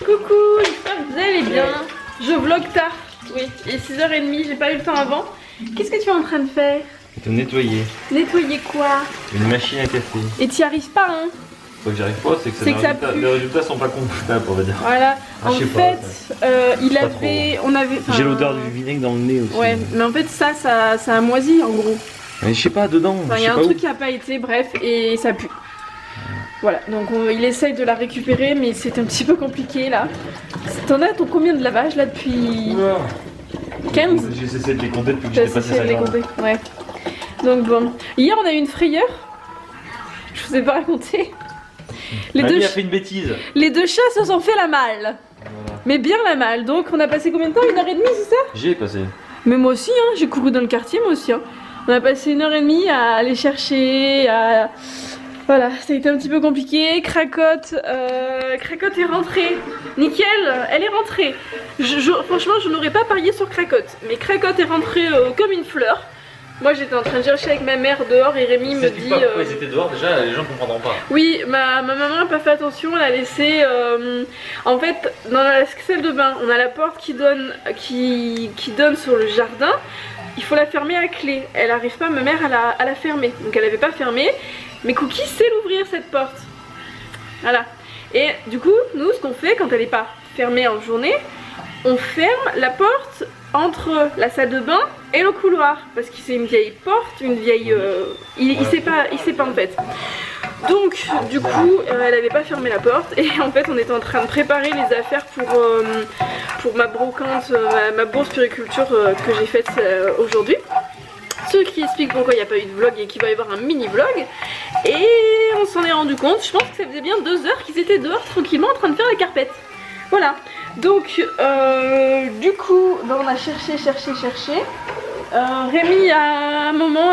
Coucou, j'espère que vous allez bien. Je vlog tard, oui, il est 6h30, j'ai pas eu le temps avant. Qu'est-ce que tu es en train de faire? De nettoyer. Nettoyer quoi? Une machine à café. Et t'y arrives pas, hein? Faut que j'y arrive pas, c'est que, les résultats sont pas confortables, on va dire. Voilà, Ah, en fait, il avait, on avait... J'ai l'odeur du vinaigre dans le nez aussi. Ouais, mais en fait ça a moisi en gros. Mais je sais pas, dedans. Il y a un truc qui a pas été, bref, et ça pue. Voilà, donc il essaye de la récupérer, mais c'est un petit peu compliqué là. T'en as ton combien de lavage là depuis 15? J'ai cessé de les compter depuis que j'étais passé 5 ans. Ouais. Donc bon, hier on a eu une frayeur. Je vous ai pas raconté. Mamie a fait une bêtise. Les deux chats se sont fait la malle. Voilà. Mais bien la malle. Donc on a passé combien de temps? 1h30, c'est ça? J'y ai passé. Mais moi aussi, hein, j'ai couru dans le quartier, moi aussi. Hein. On a passé 1h30 à aller chercher, à... Voilà, ça a été un petit peu compliqué. Cracotte est rentrée. Nickel, elle est rentrée. Franchement, je n'aurais pas parié sur Cracotte. Mais Cracotte est rentrée comme une fleur. Moi, j'étais en train de chercher avec ma mère dehors et Rémi me dit... Pourquoi ils étaient dehors déjà, les gens ne comprendront pas. Oui, ma maman n'a pas fait attention, elle a laissé... En fait, dans la salle de bain, on a la porte qui donne sur le jardin. Il faut la fermer à clé. Elle n'arrive pas, ma mère, à la fermer. Donc elle n'avait pas fermé. Mais Cookie sait l'ouvrir cette porte. Voilà. Et du coup, nous, ce qu'on fait quand elle n'est pas fermée en journée, on ferme la porte entre la salle de bain et le couloir. Parce que c'est une vieille porte, une vieille... il sait pas en fait. Donc, du coup, elle n'avait pas fermé la porte. Et en fait, on était en train de préparer les affaires pour ma brocante, ma bourse puriculture que j'ai faite aujourd'hui. Ce qui explique pourquoi il n'y a pas eu de vlog et qu'il va y avoir un mini vlog. Et on s'en est rendu compte, je pense que ça faisait bien 2 heures qu'ils étaient dehors tranquillement en train de faire la carpette. Voilà, donc du coup on a cherché. Rémi à un moment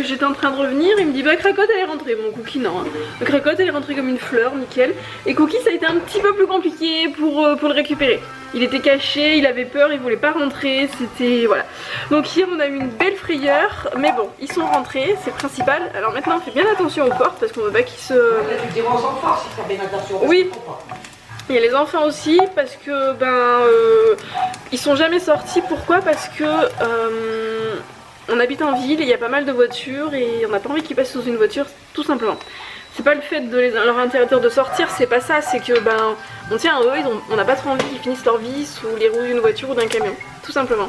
j'étais en train de revenir, il me dit bah Cracotte elle est rentrée, bon Cookie non hein. Cracotte elle est rentrée comme une fleur, nickel. Et Cookie ça a été un petit peu plus compliqué pour le récupérer. Il était caché, il avait peur, il voulait pas rentrer, c'était voilà. Donc hier on a eu une belle frayeur, mais bon ils sont rentrés, c'est le principal. Alors maintenant on fait bien attention aux portes parce qu'on veut pas qu'ils se... Oui. Il y a les enfants aussi parce que ils sont jamais sortis. Pourquoi? Parce que on habite en ville et il y a pas mal de voitures et on n'a pas envie qu'ils passent sous une voiture tout simplement. C'est pas le fait de leur interdire de sortir, c'est pas ça, c'est que on tient à eux, on n'a pas trop envie qu'ils finissent leur vie sous les roues d'une voiture ou d'un camion, tout simplement.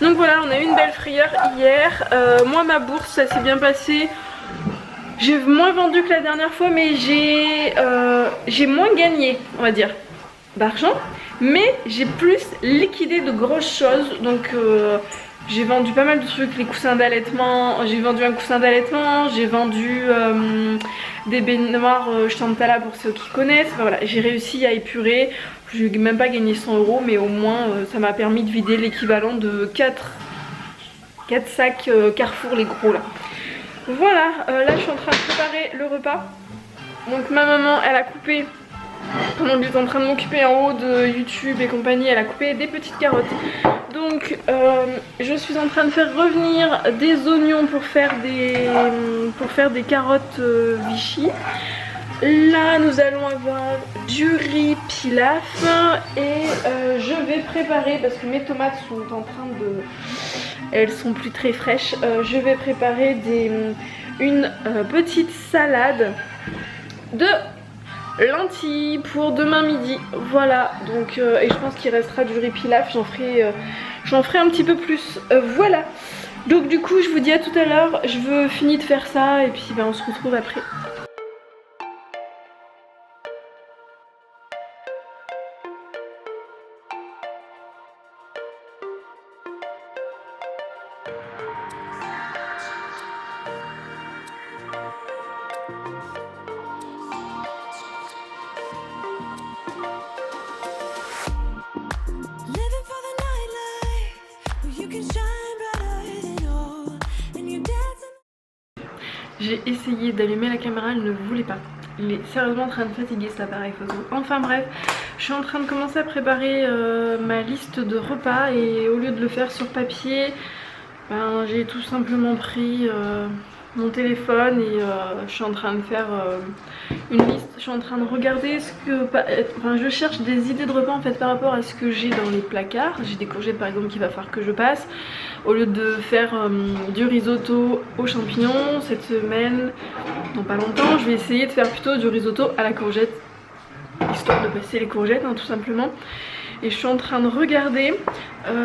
Donc voilà, on a eu une belle frayeur hier. Moi ma bourse ça s'est bien passé. J'ai moins vendu que la dernière fois, mais j'ai moins gagné, on va dire, d'argent. Mais j'ai plus liquidé de grosses choses. Donc j'ai vendu pas mal de trucs, les coussins d'allaitement. J'ai vendu un coussin d'allaitement, j'ai vendu des baignoires Chantala pour ceux qui connaissent. Enfin, voilà, j'ai réussi à épurer. Je n'ai même pas gagné 100 €, mais au moins ça m'a permis de vider l'équivalent de 4 sacs Carrefour, les gros là. Voilà, là je suis en train de préparer le repas. Donc ma maman elle a coupé, pendant que j'étais en train de m'occuper en haut de YouTube et compagnie, elle a coupé des petites carottes. Donc je suis en train de faire revenir des oignons pour faire des carottes Vichy. Là nous allons avoir du riz pilaf et je vais préparer, parce que mes tomates sont en train de... Elles sont plus très fraîches. Je vais préparer une petite salade de lentilles pour demain midi. Voilà, donc et je pense qu'il restera du riz pilaf. J'en ferai un petit peu plus. Voilà. Donc du coup je vous dis à tout à l'heure. Je veux finir de faire ça et puis on se retrouve après. J'ai essayé d'allumer la caméra, elle ne voulait pas. Il est sérieusement en train de fatiguer cet appareil photo. Enfin bref, je suis en train de commencer à préparer ma liste de repas. Et au lieu de le faire sur papier, j'ai tout simplement pris mon téléphone et je suis en train de faire une liste. Je suis en train de regarder ce que... Enfin, je cherche des idées de repas en fait par rapport à ce que j'ai dans les placards. J'ai des courgettes par exemple qu'il va falloir que je passe. Au lieu de faire du risotto aux champignons cette semaine, dans pas longtemps, je vais essayer de faire plutôt du risotto à la courgette. Histoire de passer les courgettes tout simplement. Et je suis en train de regarder,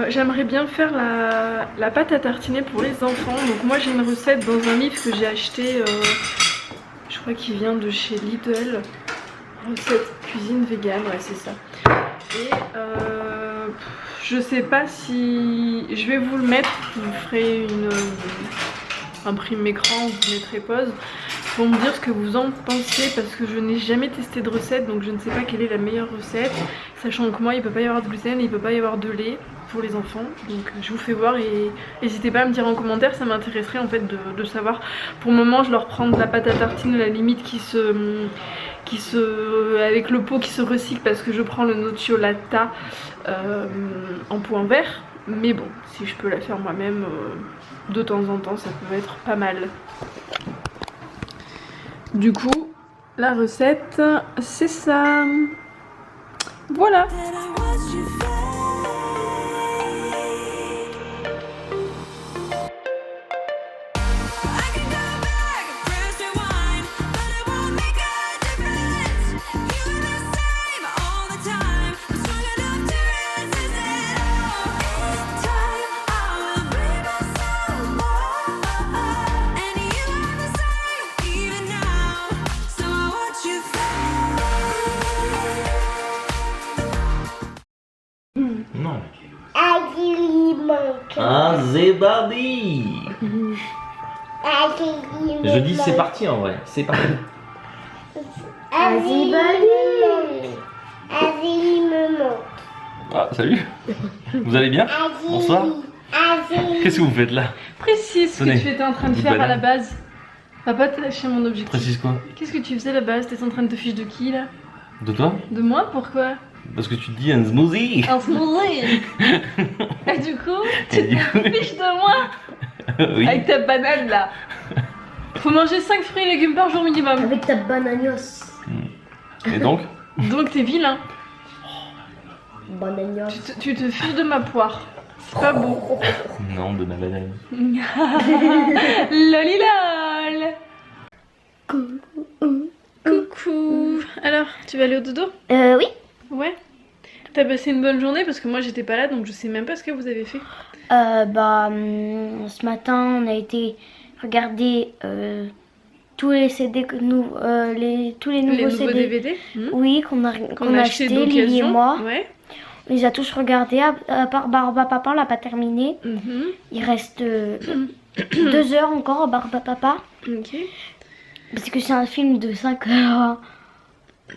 j'aimerais bien faire la pâte à tartiner pour les enfants. Donc moi j'ai une recette dans un livre que j'ai acheté, je crois qu'il vient de chez Lidl. Recette cuisine vegan, ouais c'est ça. Et je sais pas si je vais vous le mettre, je vous ferai un prime écran, vous mettrez pause. Pour me dire ce que vous en pensez parce que je n'ai jamais testé de recette donc je ne sais pas quelle est la meilleure recette, sachant que moi il peut pas y avoir de gluten et il peut pas y avoir de lait pour les enfants, donc je vous fais voir et n'hésitez pas à me dire en commentaire, ça m'intéresserait en fait de savoir. Pour le moment je leur prends de la pâte à tartine à la limite avec le pot qui se recycle parce que je prends le nocciolata en point vert, mais bon si je peux la faire moi-même de temps en temps ça peut être pas mal. Du coup, la recette, c'est ça. Voilà. Non. Un zébardi. Je dis c'est parti en vrai, c'est parti. Ah salut. Vous allez bien? Bonsoir. Qu'est-ce que vous faites là? Précise ce que tu étais en train de faire à la base. Va pas te lâcher mon objectif. Précise quoi? Qu'est-ce que tu faisais à la base? T'étais en train de te ficher de qui là? De toi? De moi? Pourquoi? Parce que tu dis un smoothie. Un smoothie. Et du coup, tu te fiches de moi? Oui. Avec ta banane là. Faut manger 5 fruits et légumes par jour minimum. Avec ta bananios. Et donc? Donc t'es vilain. Bananios. Tu te fiches de ma poire. C'est pas beau. Non, de ma banane. Lolilol. Coucou. Alors, tu vas aller au dodo? Oui. Ouais. T'as passé une bonne journée parce que moi j'étais pas là donc je sais même pas ce que vous avez fait. Ce matin on a été regarder tous les CD que nous, tous les nouveaux CD. DVD Oui, qu'on a acheté, Lily et moi. Ouais. On les a tous regardés, à part Barba Papa, on l'a pas terminé. Mhm. Il reste 2 heures encore à Barba Papa. Ok. Parce que c'est un film de 5 heures.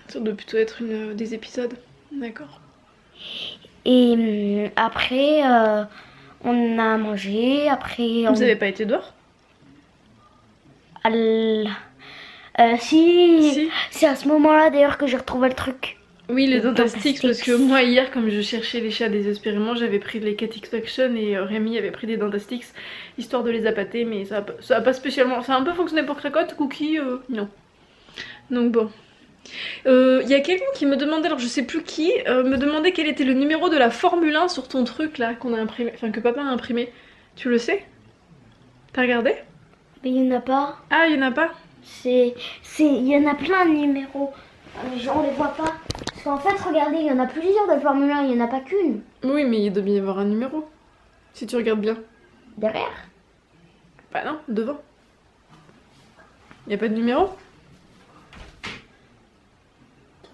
Ça doit plutôt être des épisodes. D'accord. Et après, on a mangé. Après, Vous avez pas été dehors? Si. C'est à ce moment-là d'ailleurs que j'ai retrouvé le truc. Oui, les Les Dentastix, parce que Dentastix. moi hier, comme je cherchais les chats désespérément, j'avais pris les Catixfaction et Rémi avait pris des Dentastix, histoire de les appâter, mais ça a pas spécialement... Ça a un peu fonctionné pour Cracotte, Cookie, non. Donc bon. Y a quelqu'un qui me demandait, alors je sais plus qui, me demandait quel était le numéro de la Formule 1 sur ton truc là, qu'on a imprimé, enfin que papa a imprimé. Tu le sais? T'as regardé? Mais il n'y en a pas. Ah, il y en a pas? Il y en a plein de numéros. On les voit pas. Parce qu'en fait, regardez, il y en a plusieurs de Formule 1, il n'y en a pas qu'une. Oui, mais il doit bien y avoir un numéro. Si tu regardes bien. Derrière. Bah non, devant. Y a pas de numéro?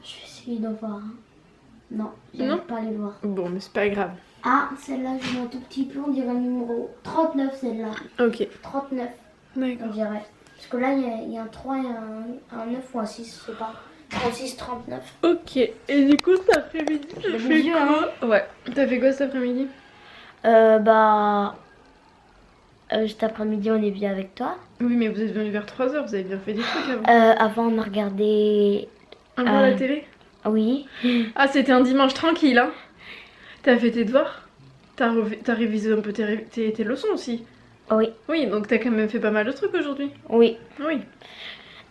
Je vais essayer d'en voir un. Non, Non. j'arrive pas à les voir. Bon, mais c'est pas grave. Ah, celle-là, je vois un tout petit peu, on dirait le numéro 39, celle-là. Ok, 39, on d'accord. dirait. Parce que là, il y a un 3 et un 9 ou un 6, je sais pas. 36, 39. Ok, et du coup cet après-midi, j'ai Des fait yeux, quoi? Ouais, t'as fait quoi cet après-midi? Cet après-midi, on est bien avec toi. Oui, mais vous êtes venu vers 3h, vous avez bien fait des trucs avant. Avant, on a regardé... Encore la télé? Oui. Ah, c'était un dimanche tranquille, hein? T'as fait tes devoirs? T'as révisé un peu tes leçons aussi? Oui. Oui, donc t'as quand même fait pas mal de trucs aujourd'hui. Oui. Oui.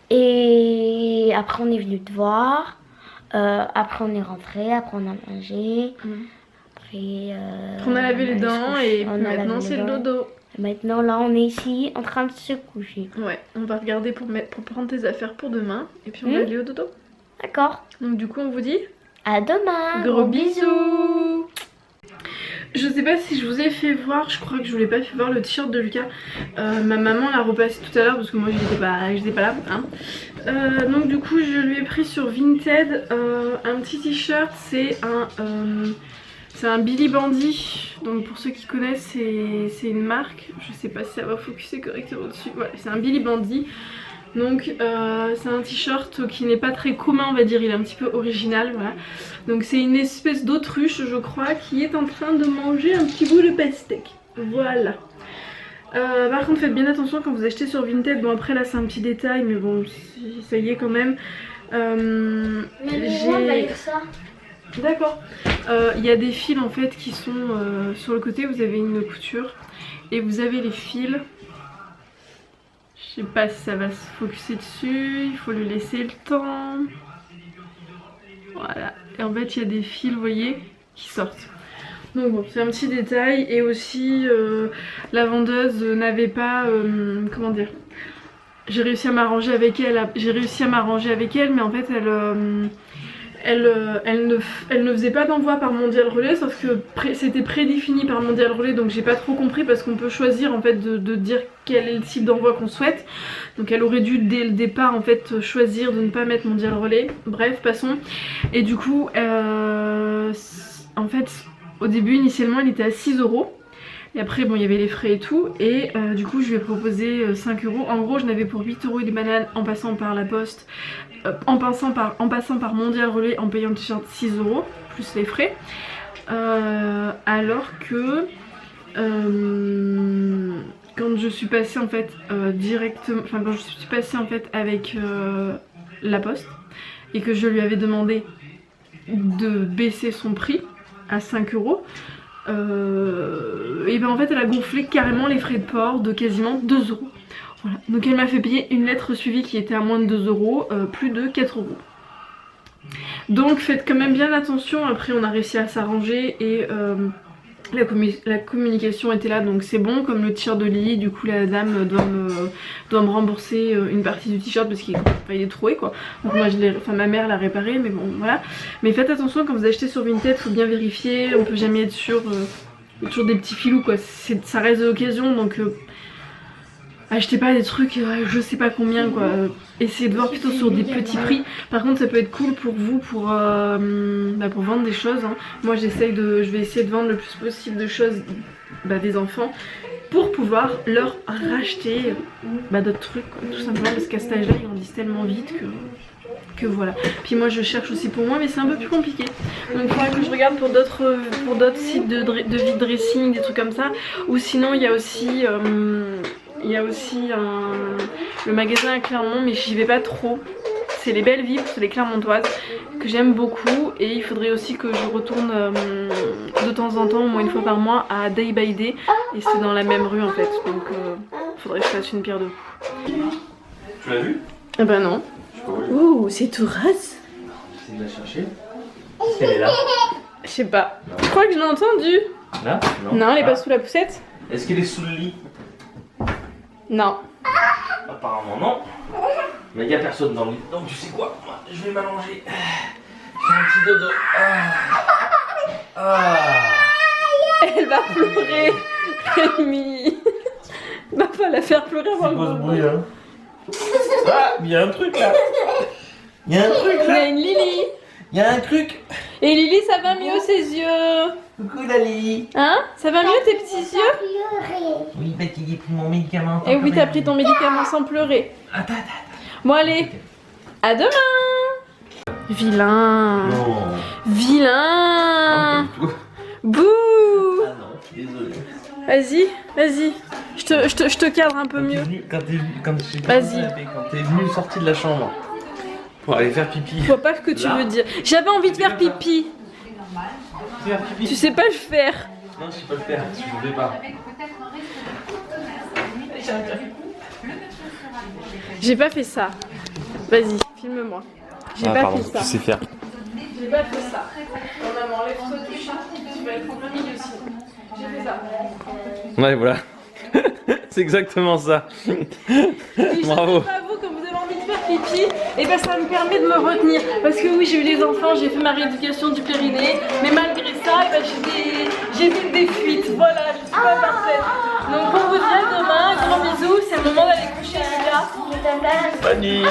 Et après on est venu te voir. Après on est rentré. Après on a mangé. Après On a lavé les dents et on a maintenant lavé c'est les le dents. dodo. Maintenant là on est ici en train de se coucher. Ouais, on va regarder pour prendre tes affaires pour demain et puis on va aller au dodo. D'accord. Donc du coup on vous dit À demain. gros bisous. Je sais pas si je vous ai fait voir, je crois que je vous l'ai pas fait voir le t-shirt de Lucas. Ma maman l'a repassé tout à l'heure parce que moi j'étais pas là. Hein. Donc du coup je lui ai pris sur Vinted un petit t-shirt, c'est un Billy Bandy. Donc pour ceux qui connaissent c'est une marque, je sais pas si ça va focuser correctement dessus. Voilà, c'est un Billy Bandy. Donc c'est un t-shirt qui n'est pas très commun on va dire, il est un petit peu original, voilà. Donc c'est une espèce d'autruche je crois qui est en train de manger un petit bout de pastèque, voilà. Par contre faites bien attention quand vous achetez sur Vinted, bon après là c'est un petit détail mais bon ça y est quand même. D'accord. Il y a des fils en fait qui sont sur le côté, vous avez une couture et vous avez les fils. Je sais pas si ça va se focuser dessus, il faut lui laisser le temps. Voilà, et en fait il y a des fils, vous voyez, qui sortent. Donc bon, c'est un petit détail. Et aussi, la vendeuse n'avait pas, comment dire, j'ai réussi à m'arranger avec elle, mais en fait elle ne faisait pas d'envoi par Mondial Relais, sauf que c'était prédéfini par Mondial Relais, donc j'ai pas trop compris parce qu'on peut choisir en fait de dire quel est le type d'envoi qu'on souhaite. Donc elle aurait dû dès le départ en fait choisir de ne pas mettre Mondial Relais. Bref, passons. Et du coup, en fait, au début initialement il était à 6 €. Et après bon il y avait les frais et tout et du coup je lui ai proposé 5 €. En gros je n'avais pour 8 € et des bananes en passant par la poste, en passant par Mondial Relais, en payant le t-shirt 6 € plus les frais. Alors que quand je suis passée en fait directement, enfin quand je suis passée en fait avec la poste et que je lui avais demandé de baisser son prix à 5 €, et ben en fait elle a gonflé carrément les frais de port de quasiment 2 €. Voilà. Donc elle m'a fait payer une lettre suivie qui était à moins de 2 €, plus de 4 €. Donc faites quand même bien attention. Après on a réussi à s'arranger et la communication était là, donc c'est bon. Comme le t-shirt de Lily, du coup la dame doit me rembourser une partie du t-shirt parce qu'il est troué quoi. Donc moi ma mère l'a réparé, mais bon voilà. Mais faites attention quand vous achetez sur Vinted, faut bien vérifier, on peut jamais être sûr. Il y a toujours des petits filous quoi, ça reste de l'occasion, donc achetez pas des trucs je sais pas combien quoi. Essayez de voir plutôt sur des petits prix. Par contre ça peut être cool pour vous pour vendre des choses, hein. Moi je vais essayer de vendre le plus possible de choses des enfants pour pouvoir leur racheter d'autres trucs quoi, tout simplement parce qu'à cet âge là ils grandissent tellement vite que voilà. Puis moi je cherche aussi pour moi mais c'est un peu plus compliqué. Donc il faudra que je regarde pour d'autres sites de vide dressing, des trucs comme ça. Ou sinon il y a aussi le magasin à Clermont, mais j'y vais pas trop. C'est les Belles Vives, c'est les Clermontoises, que j'aime beaucoup. Et il faudrait aussi que je retourne de temps en temps, au moins une fois par mois, à Day by Day. Et c'est dans la même rue en fait, donc il faudrait que je fasse une pierre deux coups. Tu l'as vu? Ah bah non. Ouh, c'est tout rase. J'essaie de la chercher. Est-ce qu'elle est là? Je sais pas. Je crois que je l'ai entendue. Là? Non, elle est pas sous la poussette. Est-ce qu'elle est sous le lit? Non. Apparemment non. Mais il n'y a personne dans le lit. Donc tu sais quoi? Moi, je vais m'allonger. Faire un petit dodo. Elle va pleurer. Rémi. Va pas la faire pleurer avant le ce bruit hein? Ah, il y a un truc là. Il y a un truc Il y a là. une Lily. Il y a un truc. Et Lily, ça va mieux ses yeux? Coucou la Lily. Hein? Ça va mieux tes petits yeux? Oui, bah j'ai pris mon médicament. Et oui, t'as pris ton médicament sans pleurer. Attends. Bon allez, à demain. Vilain. Non. Vilain. Bouh. Ah non, désolé. Vas-y. Je te cadre un peu mieux. Vas-y. Quand t'es venu sorti de la chambre pour aller faire pipi. Je vois pas ce que tu veux dire. J'avais envie de faire pipi. Tu sais pas le faire. Non, je sais pas le faire, je ne vais pas. J'ai pas fait ça. Vas-y, filme-moi. J'ai pas fait ça. Tu sais faire. J'ai pas fait ça. Non, maman, enlève-toi du chat. Tu vas être en plein milieu aussi. J'ai fait ça. Ouais, voilà. C'est exactement ça. Bravo. Pas vous, quand vous avez envie de faire pipi, et ben ça me permet de me retenir. Parce que oui, j'ai eu les enfants, j'ai fait ma rééducation du périnée, mais malgré ça, ben, j'ai fait des fuites. Voilà, je suis pas parfaite. Donc on vous dit à demain, gros bisous, c'est le moment d'aller coucher, les gars. Bonne nuit.